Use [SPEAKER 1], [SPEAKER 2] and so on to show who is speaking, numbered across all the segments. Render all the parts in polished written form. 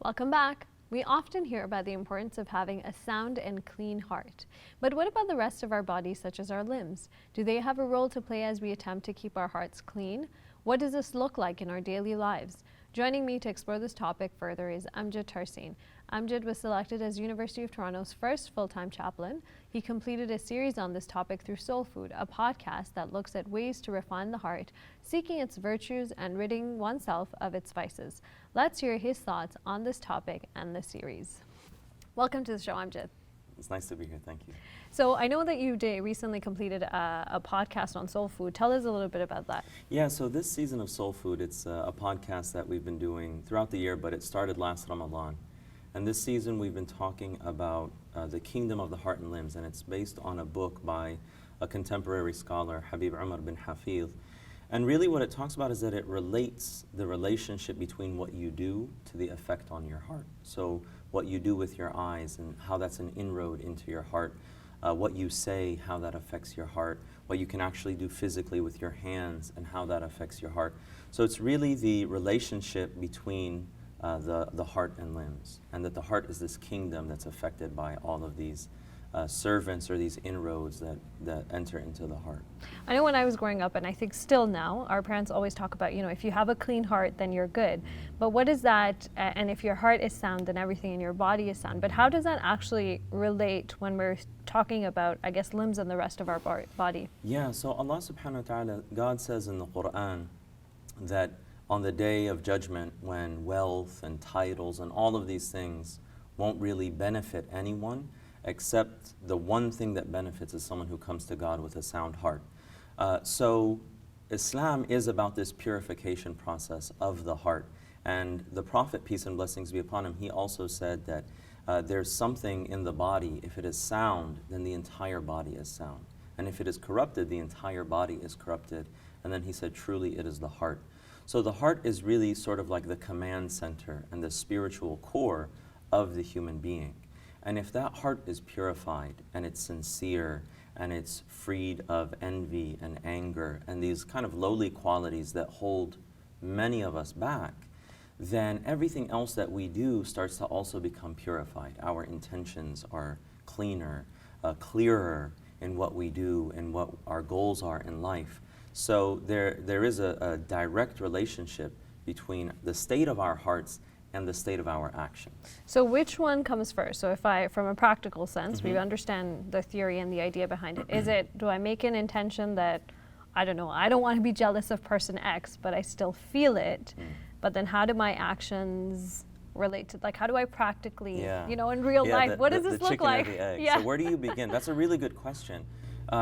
[SPEAKER 1] Welcome back. We often hear about the importance of having a sound and clean heart. But what about the rest of our bodies, such as our limbs? Do they have a role to play as we attempt to keep our hearts clean? What does this look like in our daily lives? Joining me to explore this topic further is Amjad Tarsin. Amjad was selected as University of Toronto's first full-time chaplain. He completed a series on this topic through Soul Food, a podcast that looks at ways to refine the heart, seeking its virtues and ridding oneself of its vices. Let's hear his thoughts on this topic and the series. Welcome to the show, Amjad.
[SPEAKER 2] It's nice to be here, thank you.
[SPEAKER 1] So I know that you recently completed a podcast on soul food. Tell us a little bit about that.
[SPEAKER 2] Yeah, so this season of Soul Food, it's a podcast that we've been doing throughout the year, but it started last Ramadan. And this season we've been talking about the kingdom of the heart and limbs, and it's based on a book by a contemporary scholar, Habib Umar bin Hafid. And really what it talks about is that it relates the relationship between what you do to the effect on your heart. So what you do with your eyes and how that's an inroad into your heart, what you say, how that affects your heart, what you can actually do physically with your hands and how that affects your heart. So it's really the relationship between the heart and limbs, and that the heart is this kingdom that's affected by all of these servants or these inroads that enter into the heart.
[SPEAKER 1] I know when I was growing up, and I think still now, our parents always talk about, if you have a clean heart, then you're good. But what is that, and if your heart is sound, then everything in your body is sound. But how does that actually relate when we're talking about, I guess, limbs and the rest of our body?
[SPEAKER 2] Yeah, so Allah subhanahu wa ta'ala, God says in the Quran that on the day of judgment, when wealth and titles and all of these things won't really benefit anyone, except the one thing that benefits is someone who comes to God with a sound heart. So Islam is about this purification process of the heart. And the Prophet, peace and blessings be upon him, he also said that there's something in the body, if it is sound, then the entire body is sound. And if it is corrupted, the entire body is corrupted. And then he said, truly it is the heart. So the heart is really sort of like the command center and the spiritual core of the human being. And if that heart is purified and it's sincere and it's freed of envy and anger and these kind of lowly qualities that hold many of us back, then everything else that we do starts to also become purified. Our intentions are cleaner, clearer in what we do and what our goals are in life. So there is a direct relationship between the state of our hearts and the state of our actions.
[SPEAKER 1] So which one comes first? So if from a practical sense, we understand the theory and the idea behind it. Do I make an intention that, I don't want to be jealous of person X, but I still feel it, but then how do my actions relate to, how do I practically, in real life, what does this look like?
[SPEAKER 2] So where do you begin? That's a really good question.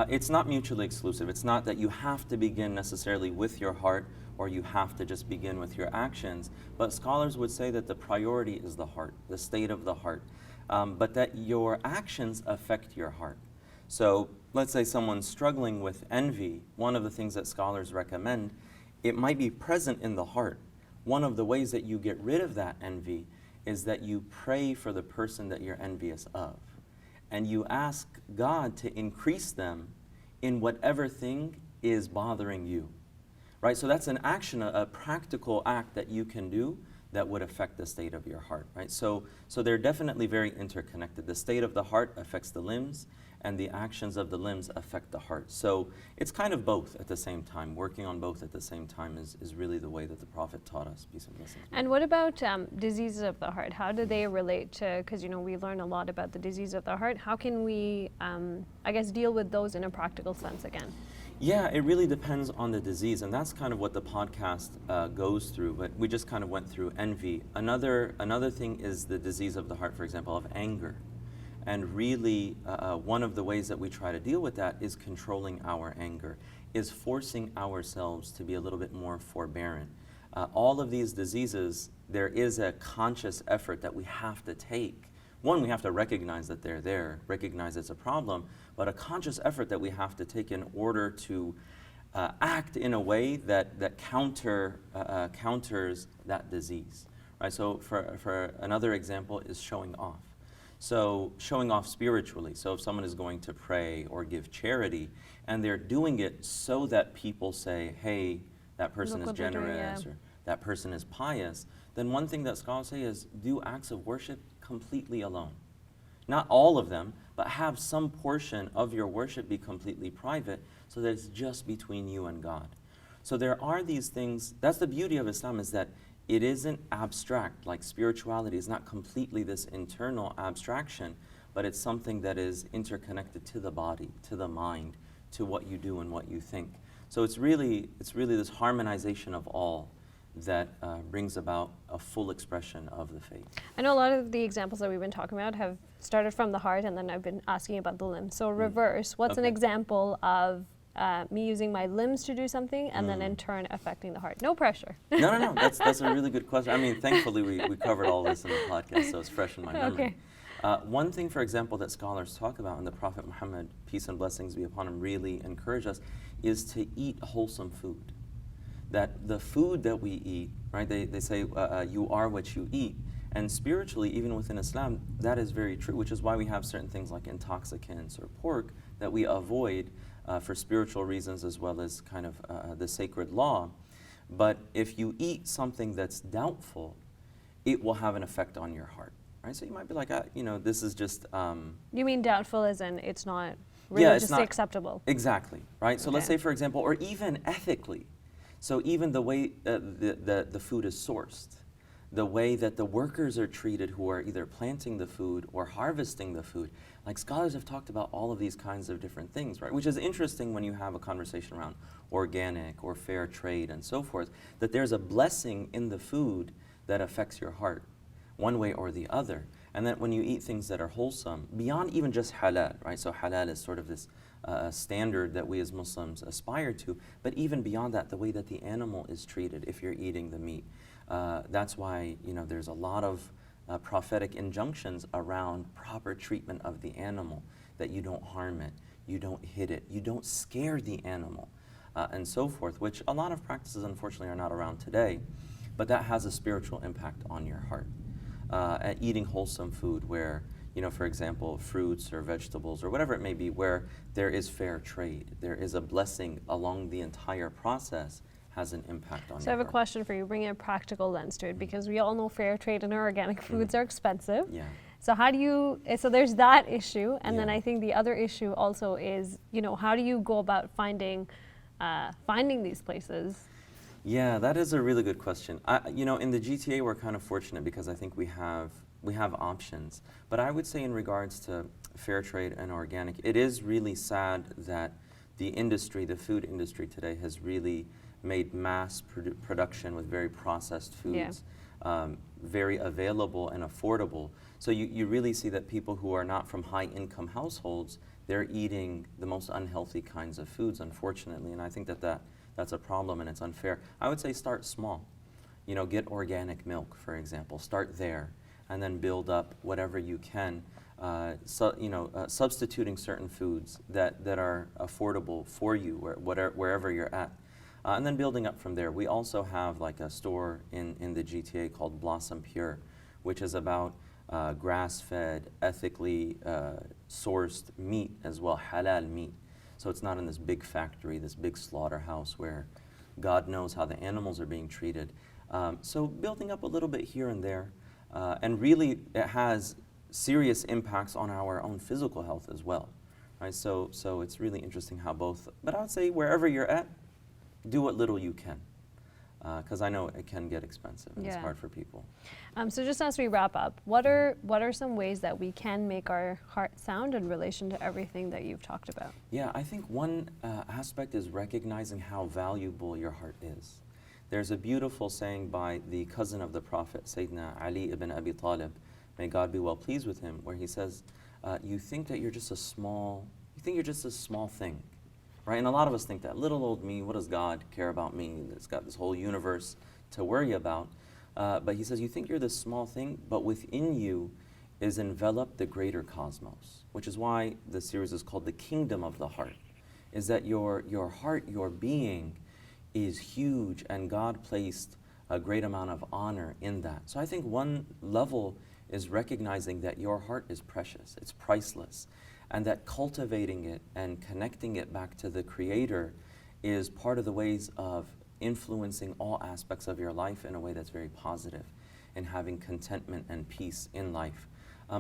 [SPEAKER 2] It's not mutually exclusive. It's not that you have to begin necessarily with your heart or you have to just begin with your actions, but scholars would say that the priority is the heart, the state of the heart, but that your actions affect your heart. So let's say someone's struggling with envy. One of the things that scholars recommend, it might be present in the heart. One of the ways that you get rid of that envy is that you pray for the person that you're envious of. And you ask God to increase them in whatever thing is bothering you, right? So that's an action, a practical act that you can do that would affect the state of your heart, right? So they're definitely very interconnected. The state of the heart affects the limbs, and the actions of the limbs affect the heart. So it's kind of both at the same time. Working on both at the same time is really the way that the Prophet taught us, peace and blessings.
[SPEAKER 1] And what about diseases of the heart? How do they relate to, because we learn a lot about the disease of the heart. How can we, deal with those in a practical sense again?
[SPEAKER 2] Yeah, it really depends on the disease, and that's kind of what the podcast goes through, but we just kind of went through envy. Another thing is the disease of the heart, for example, of anger. And really, one of the ways that we try to deal with that is controlling our anger, is forcing ourselves to be a little bit more forbearant. All of these diseases, there is a conscious effort that we have to take. One, we have to recognize that they're there, recognize it's a problem, but a conscious effort that we have to take in order to act in a way that counters that disease. Right? So for another example is showing off. So showing off spiritually. So if someone is going to pray or give charity and they're doing it so that people say, hey, that person is generous, or that person is pious, then one thing that scholars say is do acts of worship completely alone. Not all of them, but have some portion of your worship be completely private so that it's just between you and God. So there are these things, that's the beauty of Islam, is that it isn't abstract, like spirituality is not completely this internal abstraction, but it's something that is interconnected to the body, to the mind, to what you do and what you think. So it's really this harmonization of all that brings about a full expression of the faith.
[SPEAKER 1] I know a lot of the examples that we've been talking about have started from the heart, and then I've been asking about the limbs. So reverse, what's an example of me using my limbs to do something and then in turn affecting the heart? No pressure.
[SPEAKER 2] No. That's a really good question. I mean, thankfully we covered all this in the podcast, so it's fresh in my memory. One thing, for example, that scholars talk about, and the Prophet Muhammad, peace and blessings be upon him, really encourage us, is to eat wholesome food. That the food that we eat, right, they say you are what you eat. And spiritually, even within Islam, that is very true, which is why we have certain things like intoxicants or pork that we avoid for spiritual reasons as well as kind of the sacred law. But if you eat something that's doubtful, it will have an effect on your heart, right? So you might be like, this is just...
[SPEAKER 1] You mean doubtful as in it's not religiously acceptable?
[SPEAKER 2] Exactly, right? So let's say, for example, or even ethically. So even the way the food is sourced, the way that the workers are treated who are either planting the food or harvesting the food. Like scholars have talked about all of these kinds of different things, right? Which is interesting when you have a conversation around organic or fair trade and so forth, that there's a blessing in the food that affects your heart one way or the other. And that when you eat things that are wholesome, beyond even just halal, right? So halal is sort of this standard that we as Muslims aspire to, but even beyond that, the way that the animal is treated if you're eating the meat. That's why there's a lot of prophetic injunctions around proper treatment of the animal, that you don't harm it, you don't hit it, you don't scare the animal, and so forth, which a lot of practices unfortunately are not around today, but that has a spiritual impact on your heart. At eating wholesome food where, for example, fruits or vegetables or whatever it may be, where there is fair trade, there is a blessing along the entire process, has an impact on
[SPEAKER 1] So I have a question for you, bringing a practical lens to it, because we all know fair trade and organic foods are expensive.
[SPEAKER 2] Yeah.
[SPEAKER 1] So so there's that issue, and then I think the other issue also is, how do you go about finding these places?
[SPEAKER 2] Yeah, that is a really good question. In the GTA, we're kind of fortunate because I think we have options. But I would say in regards to fair trade and organic, it is really sad that the food industry today has really made mass production with very processed foods very available and affordable. So you really see that people who are not from high income households, they're eating the most unhealthy kinds of foods, unfortunately. And I think that's a problem and it's unfair. I would say start small. Get organic milk, for example. Start there and then build up whatever you can. Substituting certain foods that are affordable for you wherever you're at. And then building up from there. We also have like a store in the GTA called Blossom Pure, which is about grass-fed, ethically sourced meat as well, halal meat. So it's not in this big factory, this big slaughterhouse where God knows how the animals are being treated. So building up a little bit here and there. And really it has serious impacts on our own physical health as well. Right? So it's really interesting how both, but I would say wherever you're at, do what little you can, because I know it can get expensive and it's hard for people.
[SPEAKER 1] So just as we wrap up, what are some ways that we can make our heart sound in relation to everything that you've talked about? Yeah,
[SPEAKER 2] I think one aspect is recognizing how valuable your heart is. There's a beautiful saying by the cousin of the Prophet, Sayyidina Ali ibn Abi Talib, may God be well pleased with him, where he says, you think you're just a small thing. Right? And a lot of us think that, little old me, what does God care about me? It's got this whole universe to worry about. But he says, you think you're this small thing, but within you is enveloped the greater cosmos, which is why the series is called The Kingdom of the Heart, is that your heart, your being is huge, and God placed a great amount of honor in that. So I think one level is recognizing that your heart is precious, it's priceless, and that cultivating it and connecting it back to the Creator is part of the ways of influencing all aspects of your life in a way that's very positive, and having contentment and peace in life.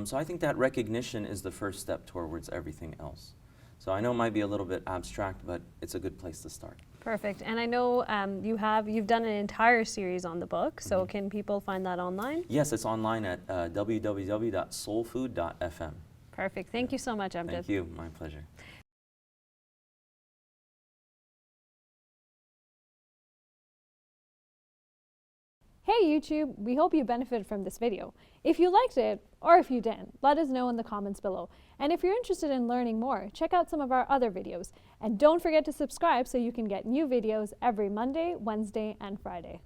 [SPEAKER 2] So I think that recognition is the first step towards everything else. So I know it might be a little bit abstract, but it's a good place to start.
[SPEAKER 1] Perfect. And I know you've done an entire series on the book, so can people find that online?
[SPEAKER 2] Yes, it's online at www.soulfood.fm.
[SPEAKER 1] Perfect. Thank you so much, Amjad.
[SPEAKER 2] Thank you. My pleasure.
[SPEAKER 1] Hey YouTube, we hope you benefited from this video. If you liked it, or if you didn't, let us know in the comments below. And if you're interested in learning more, check out some of our other videos. And don't forget to subscribe so you can get new videos every Monday, Wednesday, and Friday.